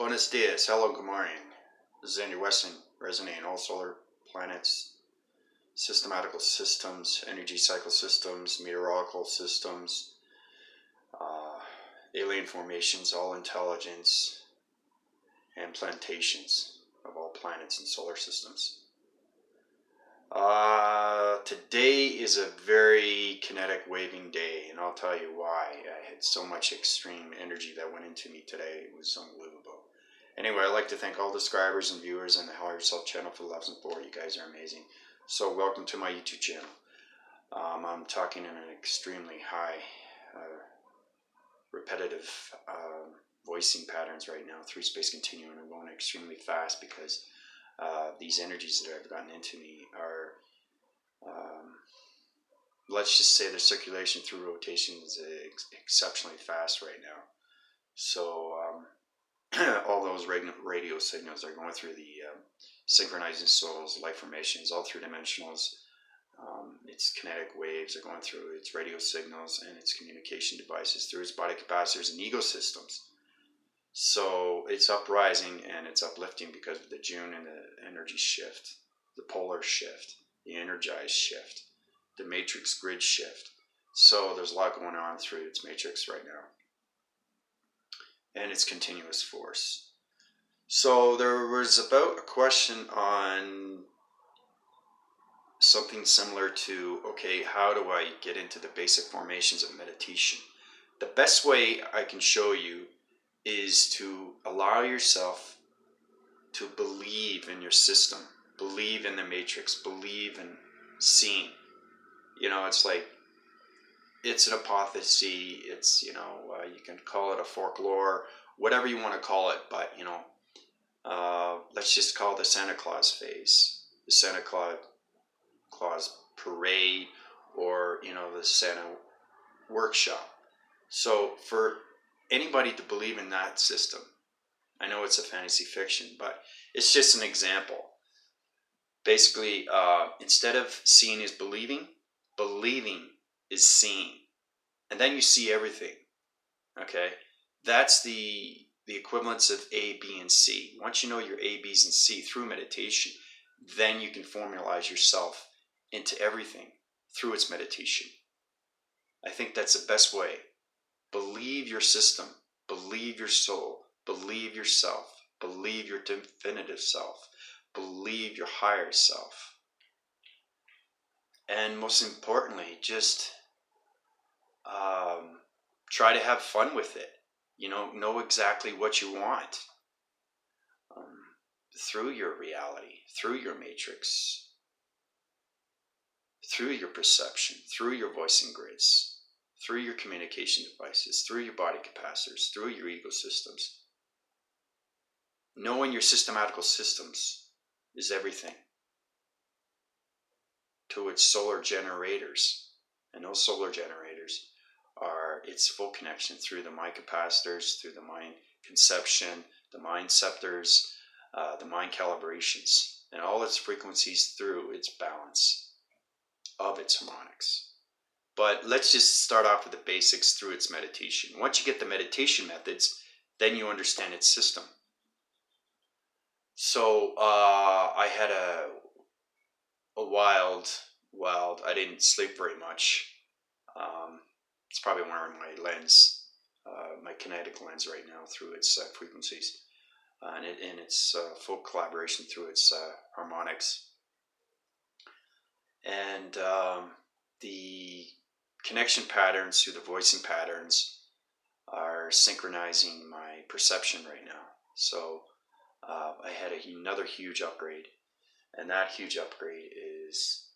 Buenos dias, hello, good morning. This is Andy Weston, resonating all solar planets, systematical systems, energy cycle systems, meteorological systems, alien formations, all intelligence, and plantations of all planets and solar systems. Today is a very kinetic waving day, and I'll tell you why. I had so much extreme energy that went into me today. It was unbelievable. Anyway, I'd like to thank all the subscribers and viewers on the How Yourself channel for the love and support. You guys are amazing. So welcome to my YouTube channel. I'm talking in an extremely high, repetitive voicing patterns right now through space continuum. I'm going extremely fast because these energies that have gotten into me are, let's just say the circulation through rotation is exceptionally fast right now. So all those radio signals are going through the synchronizing souls, light formations, all three dimensionals. Its kinetic waves are going through its radio signals and its communication devices through its body capacitors and ego systems. So it's uprising and it's uplifting because of the June and the energy shift, the polar shift, the energized shift, the matrix grid shift. So there's a lot going on through its matrix right now and its continuous force. So there was about a question on something similar to, okay, how do I get into the basic formations of meditation? The best way I can show you is to allow yourself to believe in your system, believe in the matrix, believe in seeing. You know, it's like, it's an hypothesis, it's, you can call it a folklore, whatever you want to call it, but, let's just call it the Santa Claus phase, the Santa Claus parade, or, the Santa workshop. So for anybody to believe in that system, I know it's a fantasy fiction, but it's just an example. Basically, instead of seeing is believing, believing is seeing. And then you see everything. Okay? That's the equivalence of A, B, and C. Once you know your A, B's, and C through meditation, then you can formalize yourself into everything through its meditation. I think that's the best way. Believe your system, believe your soul, believe yourself, believe your definitive self, believe your higher self. And most importantly, just try to have fun with it. Know exactly what you want through your reality, through your matrix, through your perception, through your voicing grids, through your communication devices, through your body capacitors, through your ego systems. Knowing your systematical systems is everything. To its solar generators, and those solar generators are its full connection through the mind capacitors, through the mind conception, the mind scepters, the mind calibrations, and all its frequencies through its balance of its harmonics. But let's just start off with the basics through its meditation. Once you get the meditation methods, then you understand its system. So I had a wild, I didn't sleep very much. It's probably wearing my lens, my kinetic lens right now through its frequencies, and its full collaboration through its harmonics. And the connection patterns through the voicing patterns are synchronizing my perception right now. So I had another huge upgrade, and that huge upgrade is,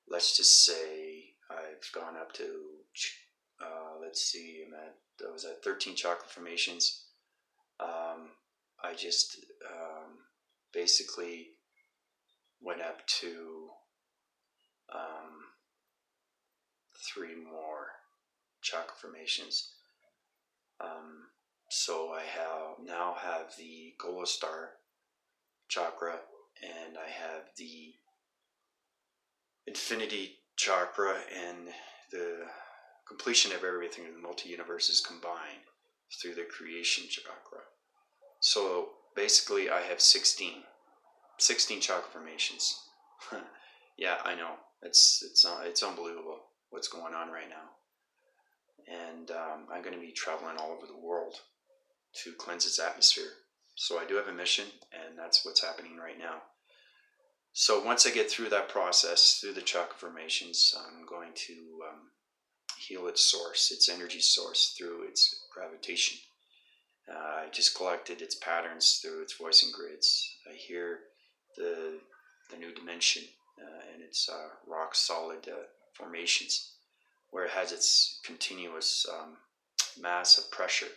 let's just say I've gone up to, I was at 13 chakra formations. I just basically went up to 3 more chakra formations. So I now have the Golostar chakra, and I have the Infinity chakra, and the completion of everything in the multi-universes combined through the creation chakra. So basically I have 16 chakra formations. Yeah, I know. It's unbelievable what's going on right now. And I'm going to be traveling all over the world to cleanse its atmosphere. So I do have a mission, and that's what's happening right now. So once I get through that process, through the chakra formations, I'm going to heal its source, its energy source, through its gravitation. I just collected its patterns through its voicing grids. I hear the new dimension and its rock solid formations, where it has its continuous mass of pressure,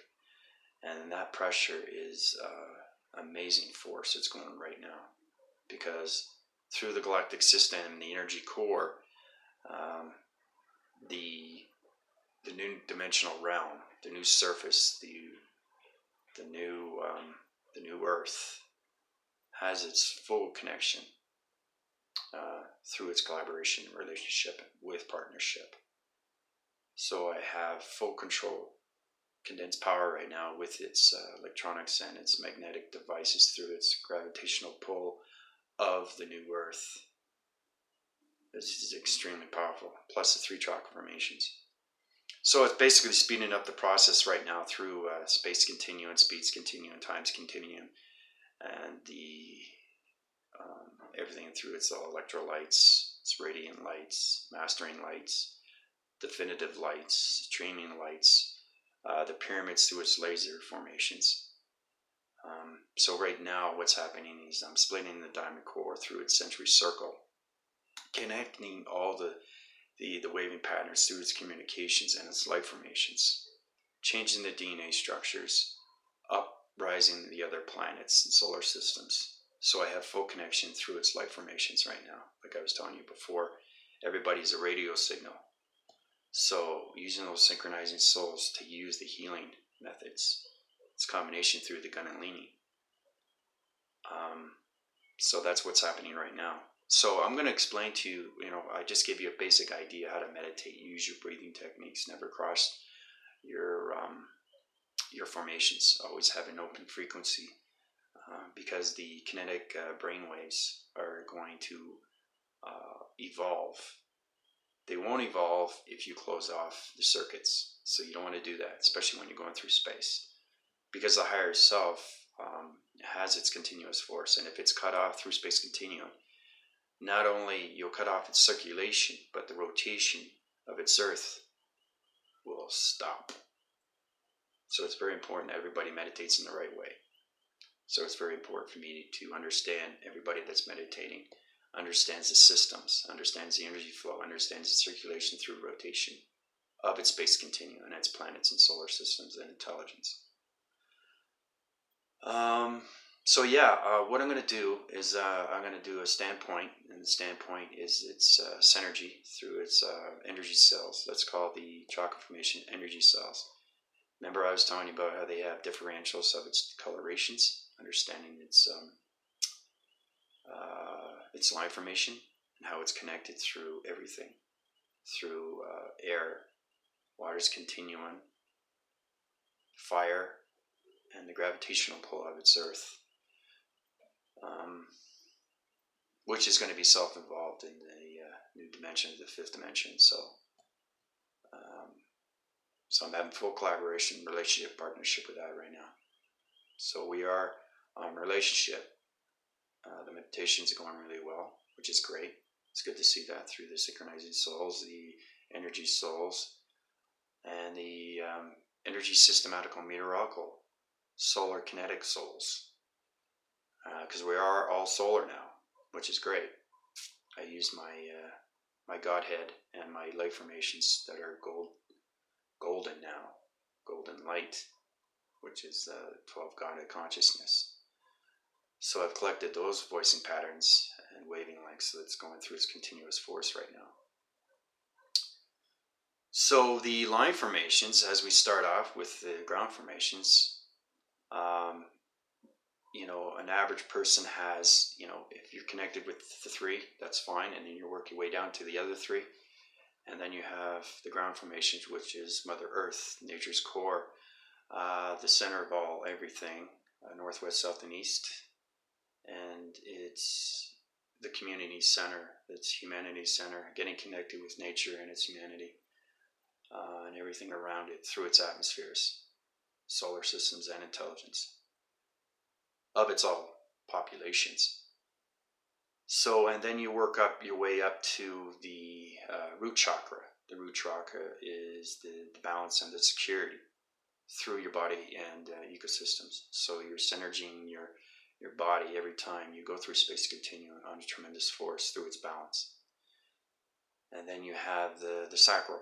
and that pressure is amazing force that's going right now, because through the galactic system, the energy core, the new dimensional realm, the new surface, the new Earth has its full connection through its collaboration, relationship with partnership. So I have full control, condensed power right now with its electronics and its magnetic devices through its gravitational pull of the new Earth. This is extremely powerful, plus the 3 chakra formations. So it's basically speeding up the process right now through space continuum, speeds continuum, times continuum, and the everything through its electrolytes, its radiant lights, mastering lights, definitive lights, streaming lights, the pyramids through its laser formations. So right now what's happening is I'm splitting the diamond core through its century circle, connecting all the waving patterns through its communications and its light formations, changing the DNA structures, uprising the other planets and solar systems. So I have full connection through its light formations right now. Like I was telling you before, everybody's a radio signal. So using those synchronizing souls to use the healing methods, it's combination through the Kundalini. So that's what's happening right now. So I'm going to explain to you, I just gave you a basic idea how to meditate. Use your breathing techniques. Never cross your formations. Always have an open frequency, because the kinetic brain waves are going to evolve. They won't evolve if you close off the circuits. So you don't want to do that, especially when you're going through space, because the higher self has its continuous force, and if it's cut off through space continuum, not only you'll cut off its circulation, but the rotation of its Earth will stop. So it's very important that everybody meditates in the right way. So it's very important for me to understand everybody that's meditating understands the systems, understands the energy flow, understands the circulation through rotation of its space continuum and its planets and solar systems and intelligence. What I'm going to do is I'm going to do a standpoint, and the standpoint is its snergy through its energy cells. That's called the chakra formation energy cells. Remember I was telling you about how they have differentials of its colorations, understanding its line formation and how it's connected through everything, through air, water's continuum, fire, and the gravitational pull of its Earth, which is going to be self-involved in the new dimension, the 5th dimension. So I'm having full collaboration, relationship, partnership with that right now. So we are on relationship. The meditations are going really well, which is great. It's good to see that through the synchronizing souls, the energy souls, and the energy systematical meteorical solar kinetic souls. Because we are all solar now, which is great. I use my Godhead and my light formations that are golden now, golden light, which is the 12 Godhead consciousness. So I've collected those voicing patterns and waving lengths that's going through its continuous force right now. So the line formations, as we start off with the ground formations, an average person has, if you're connected with the 3, that's fine, and then you work your way down to the other 3. And then you have the ground formations, which is Mother Earth, nature's core, the center of everything, northwest, south, and east. And it's the community center, it's humanity's center, getting connected with nature and its humanity, and everything around it through its atmospheres, solar systems, and intelligence of its all populations. So, and then you work up your way up to the root chakra. The root chakra is the balance and the security through your body and ecosystems. So you're synergying your body every time you go through space continuum on a tremendous force through its balance. And then you have the sacral,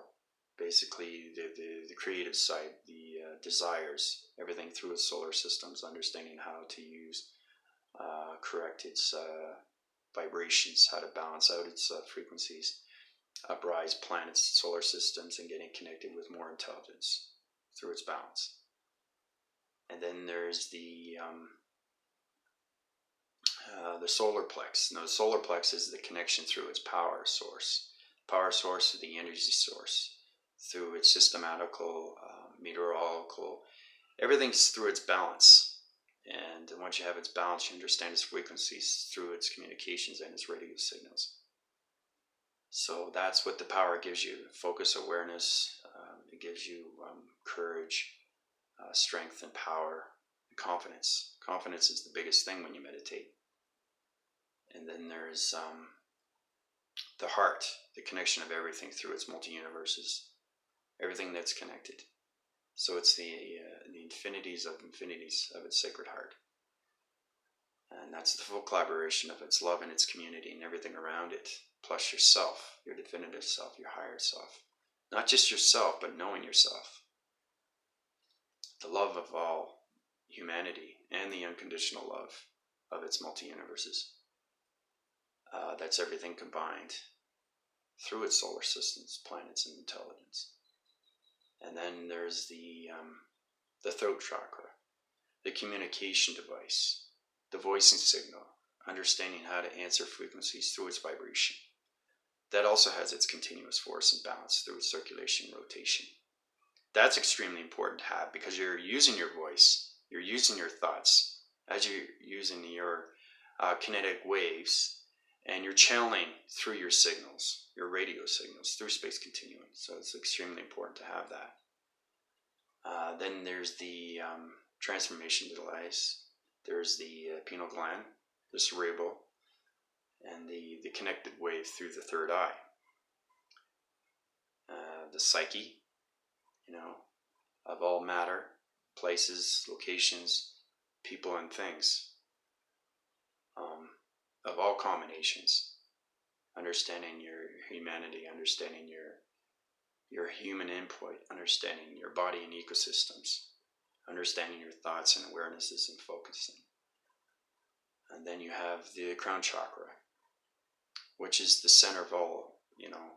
basically the creative side, the desires, everything through its solar systems, understanding how to use, correct its vibrations, how to balance out its frequencies, uprise planets, solar systems, and getting connected with more intelligence through its balance. And then there's the solar plex. Now, the solar plex is the connection through its power source. Power source to the energy source through its systematical, meteorological, everything's through its balance. And once you have its balance, you understand its frequencies through its communications and its radio signals. So that's what the power gives you: focus, awareness. It gives you courage, strength, and power, and confidence. Confidence is the biggest thing when you meditate. And then there's the heart, the connection of everything through its multi-universes, everything that's connected. So it's the infinities of its sacred heart. And that's the full collaboration of its love and its community and everything around it, plus yourself, your definitive self, your higher self. Not just yourself, but knowing yourself. The love of all humanity and the unconditional love of its multi-universes. That's everything combined through its solar systems, planets, and intelligence. And then there's the throat chakra, the communication device, the voicing signal, understanding how to answer frequencies through its vibration. That also has its continuous force and balance through its circulation and rotation. That's extremely important to have, because you're using your voice, you're using your thoughts, as you're using your kinetic waves, and you're channeling through your signals, your radio signals, through space continuum. So it's extremely important to have that. Then there's the transformation device. There's the pineal gland, the cerebral, and the connected wave through the third eye. The psyche, of all matter, places, locations, people, and things, of all combinations. Understanding your humanity, understanding your human input, understanding your body and ecosystems, understanding your thoughts and awarenesses and focusing. And then you have the crown chakra, which is the center of all,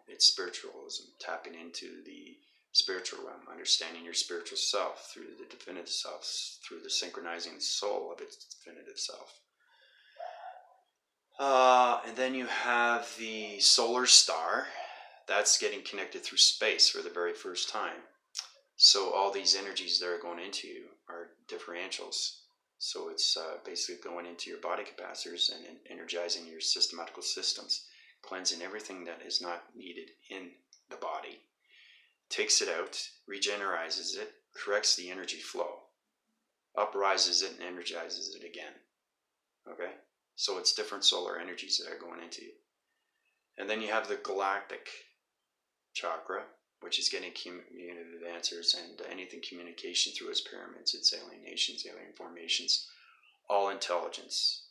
it's spiritualism, tapping into the spiritual realm, understanding your spiritual self through the definitive self, through the synchronizing soul of its definitive self. And then you have the solar star. That's getting connected through space for the very first time. So all these energies that are going into you are differentials. So it's basically going into your body capacitors and energizing your systematical systems, cleansing everything that is not needed in the body, takes it out, regenerizes it, corrects the energy flow, uprises it, and energizes it again. Okay? So it's different solar energies that are going into you. And then you have the galactic chakra, which is getting communicative answers and anything communication through its pyramids, its alien nations, alien formations, all intelligence.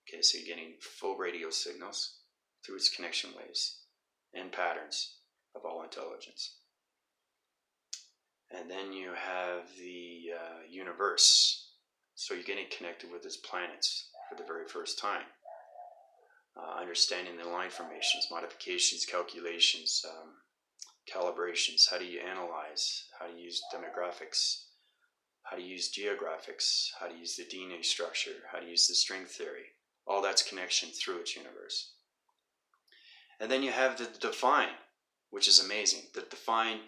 Okay, so you're getting full radio signals through its connection waves and patterns of all intelligence. And then you have the universe. So you're getting connected with its planets for the very first time. Understanding the line formations, modifications, calculations, calibrations, how do you analyze, how to use demographics, how to use geographics, how to use the DNA structure, how to use the string theory. All that's connection through its universe. And then you have the define, which is amazing. The define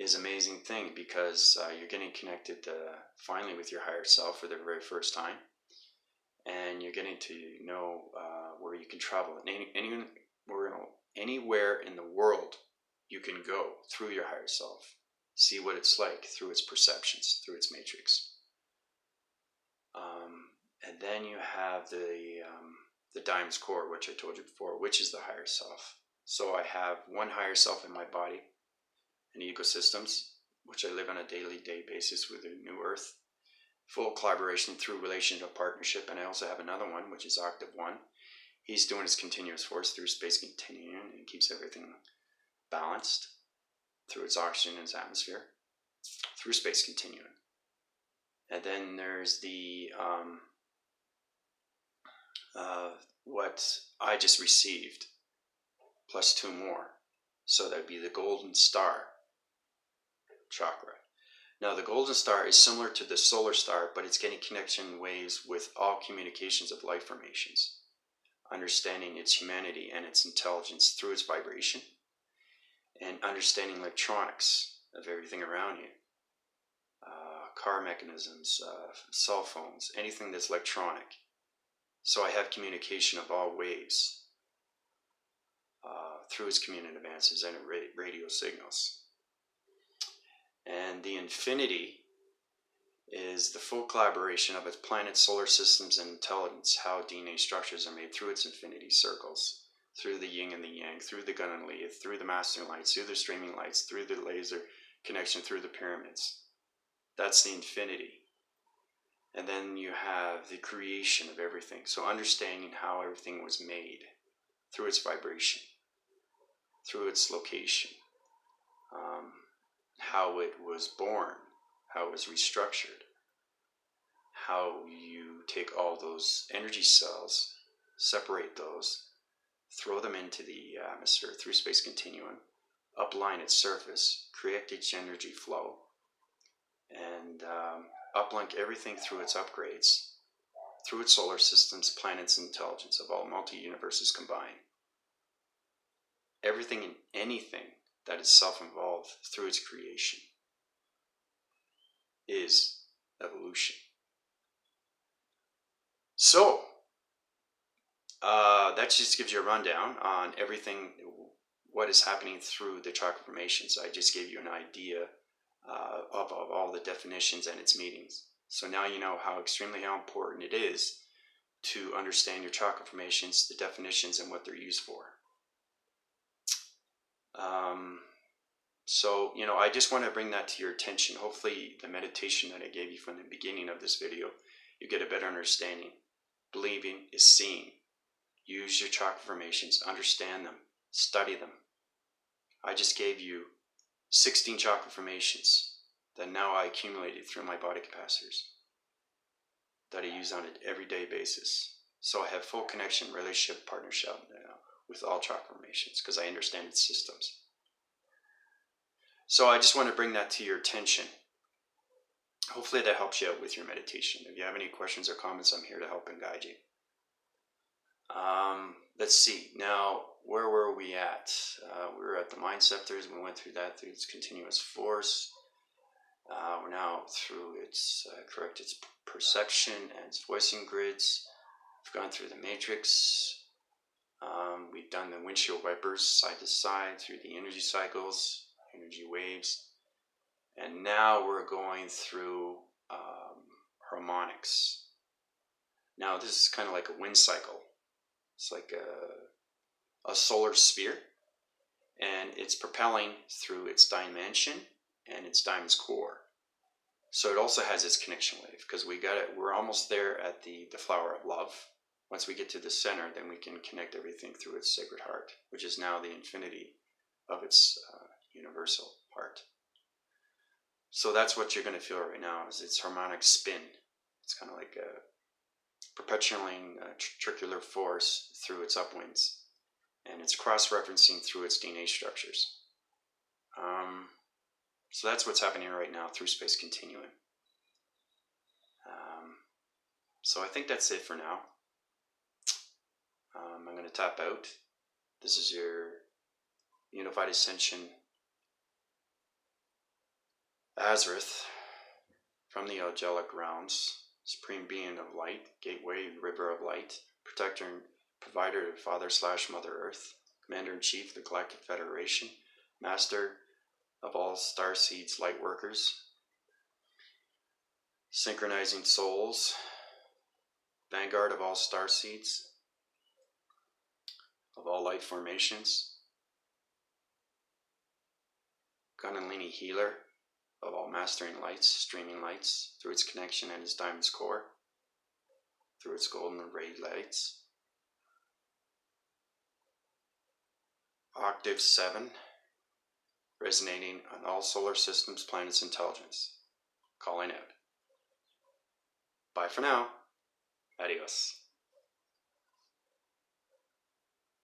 is an amazing thing, because you're getting connected finally with your higher self for the very first time, and you're getting to know where you can travel. Anywhere in the world you can go through your higher self, see what it's like through its perceptions, through its matrix. And then you have the diamond's core, which I told you before, which is the higher self. So I have one higher self in my body, and ecosystems, which I live on a daily basis with a new earth. Full collaboration through relationship partnership. And I also have another one, which is Octave 1. He's doing his continuous force through space continuum, and keeps everything balanced through its oxygen and its atmosphere, through space continuum. And then there's the what I just received, plus 2 more. So that'd be the golden star chakra. Now, the golden star is similar to the solar star, but it's getting connection waves with all communications of life formations, understanding its humanity and its intelligence through its vibration, and understanding electronics of everything around you. Car mechanisms, cell phones, anything that's electronic. So I have communication of all waves through its communicative advances and radio signals. And the infinity is the full collaboration of its planets, solar systems, and intelligence, how DNA structures are made through its infinity circles, through the yin and the yang, through the gun and lead, through the master lights, through the streaming lights, through the laser connection, through the pyramids. That's the infinity. And then you have the creation of everything. So understanding how everything was made through its vibration, through its location, how it was born, how it was restructured, how you take all those energy cells, separate those, throw them into the atmosphere through space continuum, upline its surface, create its energy flow, and uplink everything through its upgrades, through its solar systems, planets, and intelligence of all multi-universes combined. Everything and anything that is self-involved through its creation is evolution. So, that just gives you a rundown on everything, what is happening through the chakra formations. I just gave you an idea of all the definitions and its meanings. So now you know how important it is to understand your chakra formations, the definitions, and what they're used for. So, I just want to bring that to your attention. Hopefully the meditation that I gave you from the beginning of this video, you get a better understanding. Believing is seeing. Use your chakra formations, understand them, study them. I just gave you 16 chakra formations that now I accumulated through my body capacitors that I use on an everyday basis. So I have full connection, relationship, partnership with all chakra formations because I understand its systems. So I just want to bring that to your attention. Hopefully that helps you out with your meditation. If you have any questions or comments, I'm here to help and guide you. Let's see. Now, where were we at? We were at the mind scepters. We went through that, through its continuous force. We're now through its its perception and its voicing grids. We've gone through the matrix. We've done the windshield wipers side to side through the energy cycles, energy waves. And now we're going through harmonics. Now this is kind of like a wind cycle. It's like a solar sphere, and it's propelling through its dimension and its diamond's core. So it also has its connection wave because we're almost there at the flower of love. Once we get to the center, then we can connect everything through its sacred heart, which is now the infinity of its universal heart. So that's what you're going to feel right now, is its harmonic spin. It's kind of like a perpetuating circular force through its upwinds, and it's cross-referencing through its DNA structures. So that's what's happening right now through space continuum. So I think that's it for now. I'm going to tap out. This is your Unified Ascension Azrith, from the angelic realms, supreme being of light, gateway, river of light, protector and provider to Father/Mother Earth, Commander-in-Chief of the Galactic Federation, Master of all star seeds light workers, synchronizing souls, vanguard of all star seeds, of all light formations, Kundalini healer of all mastering lights, streaming lights, through its connection and its diamond's core, through its golden ray lights. Octave 7, resonating on all solar systems, planets, intelligence. Calling out. Bye for now. Adios.